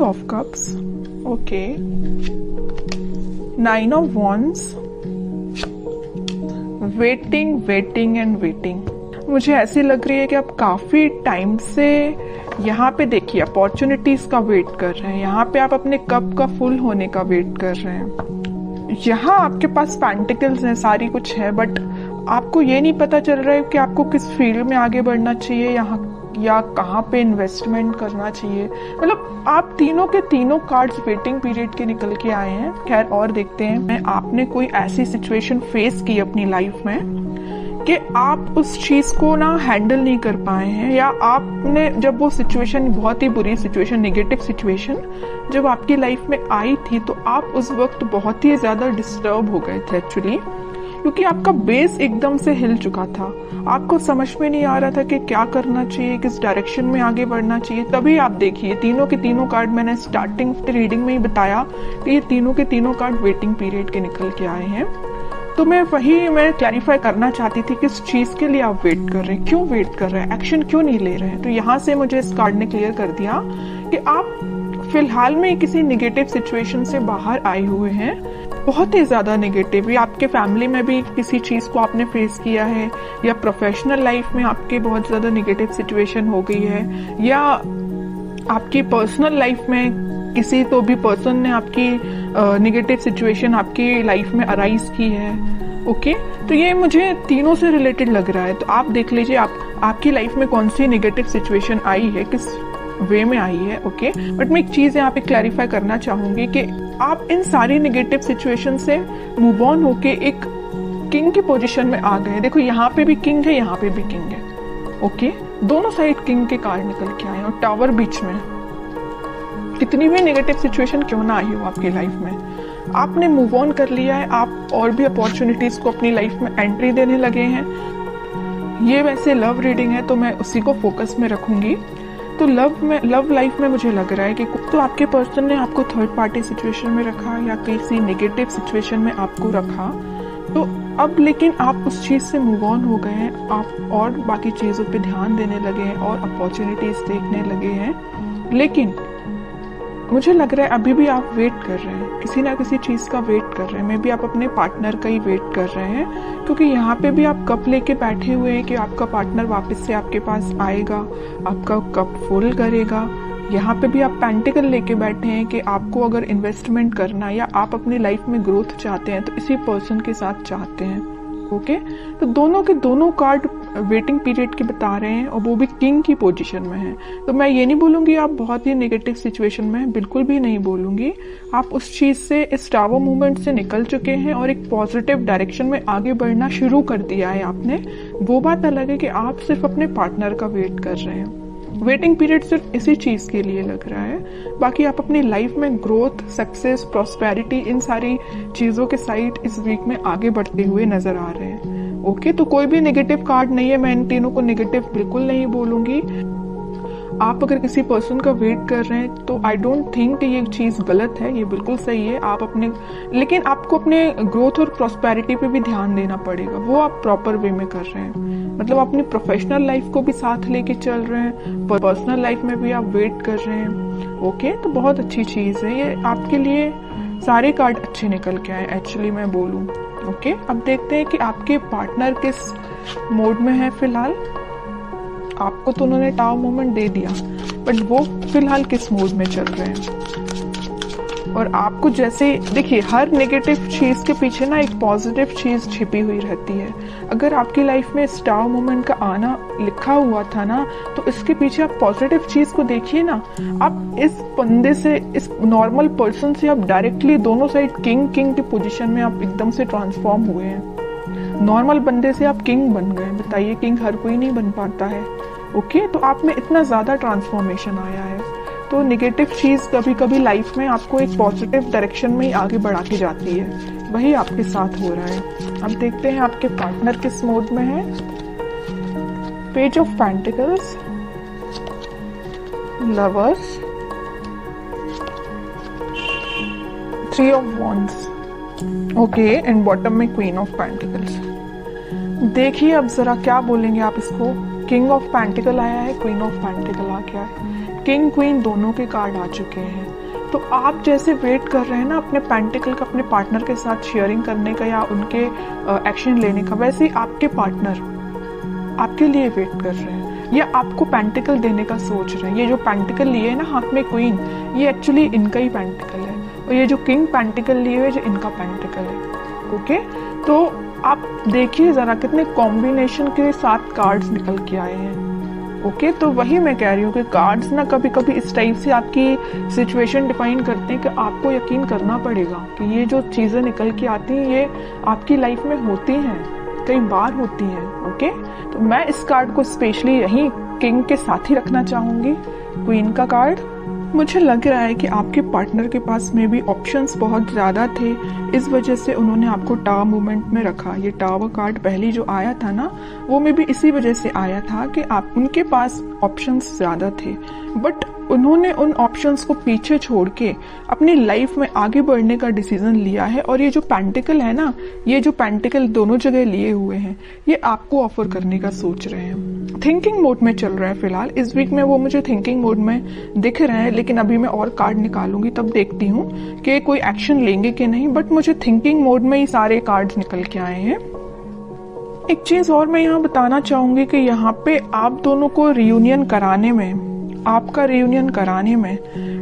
Of cups, okay, 9 of wands, waiting waiting and waiting. मुझे ऐसी लग रही है कि आप काफी टाइम से यहाँ पे देखिए अपॉर्चुनिटीज का वेट कर रहे हैं, यहाँ पे आप अपने कप का फुल होने का वेट कर रहे हैं। यहाँ आपके पास पेंटिकल्स हैं, सारी कुछ है, बट आपको ये नहीं पता चल रहा है कि आपको किस फील्ड में आगे बढ़ना चाहिए यहाँ या कहाँ पे इन्वेस्टमेंट करना चाहिए। मतलब आप तीनों के तीनों कार्ड्स वेटिंग पीरियड के निकल के आए हैं। खैर और देखते हैं, आपने कोई ऐसी सिचुएशन फेस की अपनी लाइफ में कि आप उस चीज को ना हैंडल नहीं कर पाए हैं, या आपने जब वो सिचुएशन, बहुत ही बुरी सिचुएशन, नेगेटिव सिचुएशन जब आपकी लाइफ में आई थी, तो आप उस वक्त बहुत ही ज्यादा डिस्टर्ब हो गए थे एक्चुअली, क्योंकि आपका बेस एकदम से हिल चुका था। आपको समझ में नहीं आ रहा था कि क्या करना चाहिए, किस डायरेक्शन में आगे बढ़ना चाहिए। तभी आप देखिए तीनों के तीनों कार्ड, मैंने स्टार्टिंग रीडिंग में ही बताया कि ये तीनों के तीनों कार्ड वेटिंग पीरियड के निकल के आए हैं। तो मैं क्लैरिफाई करना चाहती थी किस चीज के लिए आप वेट कर रहे हैं, क्यों वेट कर रहे हैं, एक्शन क्यों नहीं ले रहे हैं। तो यहाँ से मुझे इस कार्ड ने क्लियर कर दिया कि आप फिलहाल में किसी निगेटिव सिचुएशन से बाहर आए हुए हैं, बहुत ही ज्यादा नेगेटिव। या आपके फैमिली में भी किसी चीज को आपने फेस किया है, या प्रोफेशनल लाइफ में आपके बहुत ज्यादा नेगेटिव सिचुएशन हो गई है, या आपकी पर्सनल लाइफ में किसी तो भी पर्सन ने आपकी नेगेटिव सिचुएशन आपकी लाइफ में अराइज की है। ओके, तो ये मुझे तीनों से रिलेटेड लग रहा है। तो आप देख लीजिए आपकी लाइफ में कौन सी नेगेटिव सिचुएशन आई है, किस वे में आई है। ओके, बट मैं एक चीज यहाँ पे क्लैरिफाई करना चाहूंगी कि आप इन सारी नेगेटिव सिचुएशन से मूव ऑन होके एक किंग की पोजीशन में आ गए। देखो यहाँ पे भी किंग है, यहाँ पे भी किंग है। ओके, दोनों साइड किंग के कार्ड निकल के आए और टावर बीच में। कितनी भी नेगेटिव सिचुएशन क्यों ना आई हो आपकी लाइफ में, आपने मूव ऑन कर लिया है। आप और भी अपॉर्चुनिटीज को अपनी लाइफ में एंट्री देने लगे हैं। ये वैसे लव रीडिंग है तो मैं उसी को फोकस में रखूंगी। तो लव लाइफ में मुझे लग रहा है कि तो आपके पर्सन ने आपको थर्ड पार्टी सिचुएशन में रखा या किसी नेगेटिव सिचुएशन में आपको रखा, तो अब लेकिन आप उस चीज से मूव ऑन हो गए हैं। आप और बाकी चीजों पे ध्यान देने लगे हैं और अपॉर्चुनिटीज देखने लगे हैं। लेकिन मुझे लग रहा है अभी भी आप वेट कर रहे हैं, किसी ना किसी चीज का वेट कर रहे हैं। मे बी आप अपने पार्टनर का ही वेट कर रहे हैं, क्योंकि यहाँ पे भी आप कप लेके बैठे हुए हैं कि आपका पार्टनर वापस से आपके पास आएगा, आपका कप फुल करेगा। यहाँ पे भी आप पेंटिकल लेके बैठे हैं कि आपको अगर इन्वेस्टमेंट करना या आप अपनी लाइफ में ग्रोथ चाहते हैं तो इसी पर्सन के साथ चाहते हैं। ओके, तो दोनों के दोनों कार्ड वेटिंग पीरियड के बता रहे हैं और वो भी किंग की पोजीशन में है। तो मैं ये नहीं बोलूंगी आप बहुत ही नेगेटिव सिचुएशन में हैं, बिल्कुल भी नहीं बोलूंगी। आप उस चीज से, इस टावर मूवमेंट से निकल चुके हैं और एक पॉजिटिव डायरेक्शन में आगे बढ़ना शुरू कर दिया है आपने। वो बात अलग है कि आप सिर्फ अपने पार्टनर का वेट कर रहे हैं। वेटिंग पीरियड सिर्फ इसी चीज के लिए लग रहा है। बाकी आप अपनी लाइफ में ग्रोथ, सक्सेस, प्रॉस्पेरिटी, इन सारी चीजों के साइड इस वीक में आगे बढ़ते हुए नजर आ रहे हैं। ओके, तो कोई भी नेगेटिव कार्ड नहीं है। मैं इन तीनों को नेगेटिव बिल्कुल नहीं बोलूंगी। आप अगर किसी पर्सन का वेट कर रहे हैं तो आई डोंट थिंक कि ये चीज गलत है, ये बिल्कुल सही है। आप अपने, लेकिन आपको अपने ग्रोथ और प्रॉस्पेरिटी पे भी ध्यान देना पड़ेगा। वो आप प्रॉपर वे में कर रहे हैं, मतलब अपनी प्रोफेशनल लाइफ को भी साथ लेके चल रहे हैं, पर्सनल लाइफ में भी आप वेट कर रहे हैं। ओके, तो बहुत अच्छी चीज है ये आपके लिए। सारे कार्ड अच्छे निकल के आए एक्चुअली मैं बोलूं। ओके, अब देखते हैं कि आपके पार्टनर किस मोड में है फिलहाल। आपको तो उन्होंने टावर मोमेंट दे दिया, बट वो फिलहाल किस मोड में चल रहे हैं। और आपको जैसे देखिए, हर नेगेटिव चीज के पीछे ना एक पॉजिटिव चीज छिपी हुई रहती है। अगर आपकी लाइफ में इस टावर मोमेंट का आना लिखा हुआ था ना, तो इसके पीछे आप पॉजिटिव चीज को देखिए ना। आप इस बंदे से, इस नॉर्मल पर्सन से आप डायरेक्टली दोनों साइड किंग की पोजीशन में आप एकदम से ट्रांसफॉर्म हुए हैं। नॉर्मल बंदे से आप किंग बन गए। बताइए, किंग हर कोई नहीं बन पाता है। ओके, तो आप में इतना ज्यादा ट्रांसफॉर्मेशन आया है। तो नेगेटिव चीज कभी कभी लाइफ में आपको एक पॉजिटिव डायरेक्शन में ही आगे बढ़ा के जाती है। वही आपके साथ हो रहा है। अब देखते हैं आपके पार्टनर किस मोड में है। Page of pentacles, lovers, 3 of wands, okay, and bottom में क्वीन ऑफ पेंटिकल्स। देखिए अब जरा क्या बोलेंगे आप इसको। किंग ऑफ पेंटिकल आया है, क्वीन ऑफ पेंटिकल आ गया है। किंग क्वीन दोनों के कार्ड आ चुके हैं। तो आप जैसे वेट कर रहे हैं ना अपने पेंटिकल का अपने पार्टनर के साथ शेयरिंग करने का या उनके एक्शन लेने का, वैसे ही आपके पार्टनर आपके लिए वेट कर रहे हैं या आपको पेंटिकल देने का सोच रहे हैं। ये जो पेंटिकल लिए है ना हाथ में क्वीन, ये एक्चुअली इनका ही पेंटिकल है, और ये जो किंग पेंटिकल लिए हुए जो इनका पेंटिकल है। ओके, तो आप देखिए जरा कितने कॉम्बिनेशन के साथ कार्ड्स निकल के आए हैं। ओके, तो वही मैं कह रही हूँ कि कार्ड्स ना कभी कभी इस टाइप से आपकी सिचुएशन डिफाइन करते हैं कि आपको यकीन करना पड़ेगा कि ये जो चीजें निकल के आती हैं ये आपकी लाइफ में होती हैं, कई बार होती हैं। ओके, तो मैं इस कार्ड को स्पेशली यही किंग के साथ ही रखना चाहूंगी, क्वीन का कार्ड। मुझे लग रहा है कि आपके पार्टनर के पास में भी ऑप्शंस बहुत ज्यादा थे, इस वजह से उन्होंने आपको टावर मूवमेंट में रखा। ये टावर कार्ड पहले जो आया था ना, वो में भी इसी वजह से आया था कि आप उनके पास ऑप्शंस ज्यादा थे, बट उन्होंने उन ऑप्शंस को पीछे छोड़ के अपनी लाइफ में आगे बढ़ने का डिसीजन लिया है। और ये जो पेंटिकल है ना, ये जो पेंटिकल दोनों जगह लिए हुए हैं, ये आपको ऑफर करने का सोच रहे हैं। थिंकिंग मोड में चल रहा है फिलहाल, इस वीक में वो मुझे थिंकिंग मोड में दिख रहे हैं, लेकिन अभी मैं और कार्ड निकालूंगी तब देखती हूँ कि कोई एक्शन लेंगे कि नहीं, बट मुझे थिंकिंग मोड में ही सारे कार्ड्स निकल के आए हैं। एक चीज और मैं यहाँ बताना चाहूंगी कि यहाँ पे आप दोनों को रियूनियन कराने में, आपका रियूनियन कराने में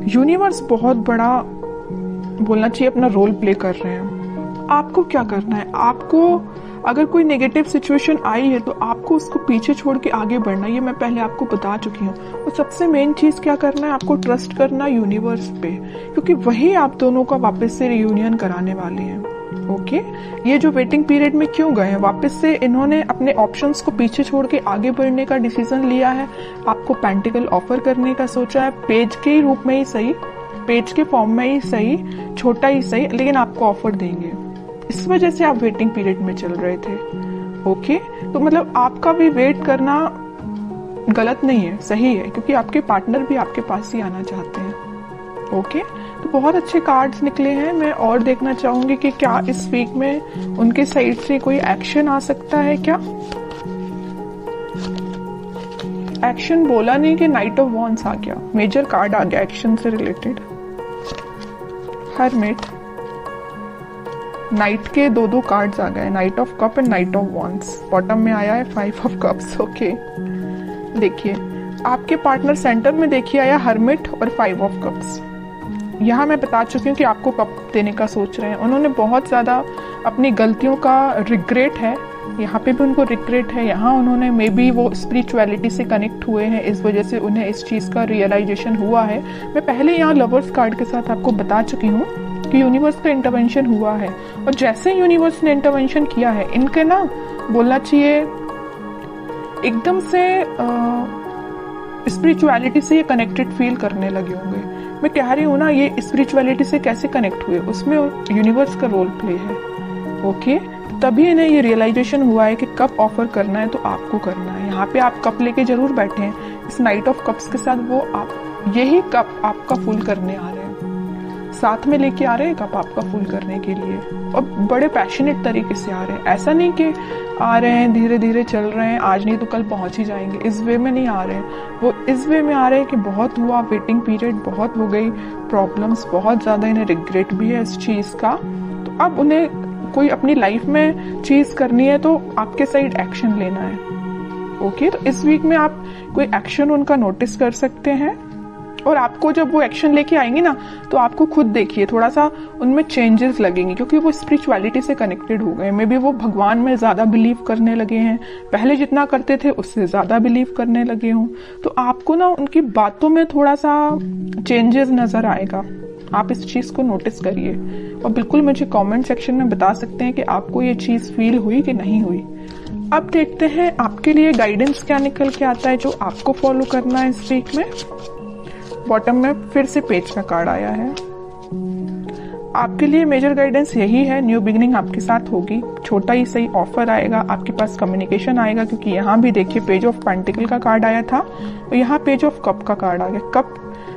यूनिवर्स बहुत बड़ा बोलना चाहिए अपना रोल प्ले कर रहे हैं। आपको क्या करना है, आपको अगर कोई नेगेटिव सिचुएशन आई है तो आपको उसको पीछे छोड़ के आगे बढ़ना, ये मैं पहले आपको बता चुकी हूँ। और सबसे मेन चीज क्या करना है, आपको ट्रस्ट करना यूनिवर्स पे, क्योंकि वही आप दोनों का वापस से रियूनियन कराने वाले हैं। ओके, ये जो वेटिंग पीरियड में क्यों गए हैं, वापस से इन्होंने अपने ऑप्शंस को पीछे छोड़ के आगे बढ़ने का डिसीजन लिया है, आपको पेंटिकल ऑफर करने का सोचा है, पेज के रूप में ही सही, पेज के फॉर्म में ही सही, छोटा ही सही, लेकिन आपको ऑफर देंगे। इस वजह से आप वेटिंग पीरियड में चल रहे थे। ओके, तो मतलब आपका भी वेट करना गलत नहीं है, सही है, क्योंकि आपके पार्टनर भी आपके पास ही आना चाहते हैं। ओके, तो बहुत अच्छे कार्ड्स निकले हैं। मैं और देखना चाहूंगी कि क्या इस वीक में उनके साइड से कोई एक्शन आ सकता है। क्या एक्शन बोला नहीं कि नाइट ऑफ वॉन्ड्स आ गया, मेजर कार्ड आ गया एक्शन से रिलेटेड। हरमिट, नाइट के दो कार्ड्स आ गए, night of cup and night of wands. Bottom में आया है 5 ऑफ कप्स। ओके, देखिए आपके पार्टनर सेंटर में देखिए आया हरमिट और 5 ऑफ कप्स। यहाँ मैं बता चुकी हूँ कि आपको कप देने का सोच रहे हैं। उन्होंने बहुत ज़्यादा अपनी गलतियों का रिग्रेट है, यहाँ पे भी उनको रिग्रेट है, यहाँ उन्होंने मे बी वो स्पिरिचुअलिटी से कनेक्ट हुए हैं, इस वजह से उन्हें इस चीज़ का रियलाइजेशन हुआ है। मैं पहले यहाँ लवर्स कार्ड के साथ आपको बता चुकी हूँ कि यूनिवर्स का इंटरवेंशन हुआ है, और जैसे यूनिवर्स ने इंटरवेंशन किया है, इनके ना बोलना चाहिए एकदम से स्पिरिचुअलिटी से ये कनेक्टेड फील करने लगे होंगे। मैं कह रही हूँ ना, ये स्पिरिचुअलिटी से कैसे कनेक्ट हुए, उसमें यूनिवर्स का रोल प्ले है। ओके, तभी इन्हें ये रियलाइजेशन हुआ है कि कप ऑफर करना है तो आपको करना है। यहाँ पे आप कप लेके जरूर बैठे हैं, इस नाइट ऑफ कप्स के साथ वो आप यही कप आपका फुल करने आ रहे हैं, साथ में लेके आ रहे हैं कप आपका फुल करने के लिए, और बड़े पैशनेट तरीके से आ रहे हैं। ऐसा नहीं कि आ रहे हैं धीरे धीरे चल रहे हैं, आज नहीं तो कल पहुंच ही जाएंगे, इस वे में नहीं आ रहे हैं। वो इस वे में आ रहे हैं कि बहुत हुआ, वेटिंग पीरियड बहुत हो गई, प्रॉब्लम्स बहुत ज़्यादा, इन्हें रिग्रेट भी है इस चीज़ का। तो अब उन्हें कोई अपनी लाइफ में चीज़ करनी है तो आपके साइड एक्शन लेना है। ओके, तो इस वीक में आप कोई एक्शन उनका नोटिस कर सकते हैं, और आपको जब वो एक्शन लेके आएंगे ना, तो आपको खुद देखिए थोड़ा सा उनमें चेंजेस लगेंगे, क्योंकि वो स्पिरिचुअलिटी से कनेक्टेड हो गए। मे बी वो भगवान में ज्यादा बिलीव करने लगे हैं, पहले जितना करते थे उससे ज्यादा बिलीव करने लगे हों। तो आपको ना उनकी बातों में थोड़ा सा चेंजेस नजर आएगा, आप इस चीज को नोटिस करिए, और बिल्कुल मुझे कमेंट सेक्शन में बता सकते हैं कि आपको ये चीज फील हुई कि नहीं हुई। अब देखते हैं आपके लिए गाइडेंस क्या निकल के आता है जो आपको फॉलो करना है इस वीक में। बॉटम में फिर से पेज का कार्ड आया है। आपके लिए मेजर गाइडेंस यही है, न्यू बिगिनिंग आपके साथ होगी, छोटा ही सही ऑफर आएगा, आपके पास कम्युनिकेशन आएगा, क्योंकि यहाँ भी देखिए पेज ऑफ पेंटिकल का कार्ड आया था और यहाँ पेज ऑफ कप का कार्ड आ गया। कप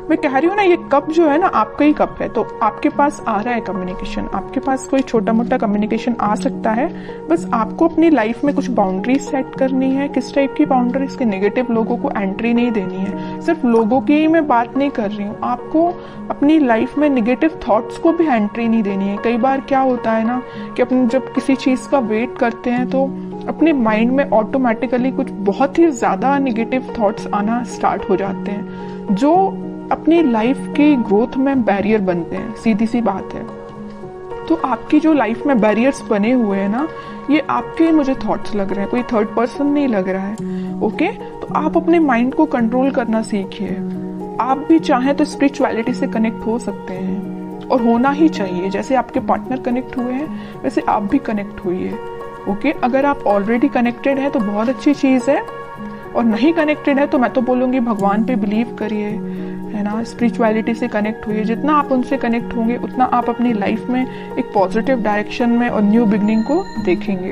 मैं कह रही हूँ ना, ये कप जो है ना आपका ही कप है, तो आपके पास आ रहा है कम्युनिकेशन, आपके पास कोई छोटा मोटा कम्युनिकेशन आ सकता है। बस आपको अपनी लाइफ में कुछ बाउंड्रीज सेट करनी है। किस टाइप की बाउंड्रीज? के नेगेटिव लोगों को एंट्री नहीं देनी है। सिर्फ लोगों की ही मैं बात नहीं कर रही हूँ, आपको अपनी लाइफ में नेगेटिव थॉट्स को भी एंट्री नहीं देनी है। कई बार क्या होता है ना कि अपन जब किसी चीज का वेट करते हैं तो अपने माइंड में ऑटोमेटिकली कुछ बहुत ही ज्यादा नेगेटिव थॉट्स आना स्टार्ट हो जाते हैं, जो अपनी लाइफ की ग्रोथ में बैरियर बनते हैं। सीधी सी बात है। तो आपकी जो लाइफ में बैरियर्स बने हुए हैं ना, ये आपके मुझे थॉट्स लग रहे हैं, कोई थर्ड पर्सन नहीं लग रहा है। ओके, तो आप अपने माइंड को कंट्रोल करना सीखिए। आप भी चाहें तो स्पिरिचुअलिटी से कनेक्ट हो सकते हैं, और होना ही चाहिए। जैसे आपके पार्टनर कनेक्ट हुए हैं वैसे आप भी कनेक्ट हुइए। ओके, अगर आप ऑलरेडी कनेक्टेड हैं तो बहुत अच्छी चीज़ है, और नहीं कनेक्टेड है तो मैं तो बोलूँगी भगवान पे बिलीव करिए, है ना, स्पिरिचुअलिटी से कनेक्ट हुइए। जितना आप उनसे कनेक्ट होंगे उतना आप अपनी लाइफ में एक पॉजिटिव डायरेक्शन में और न्यू बिगनिंग को देखेंगे।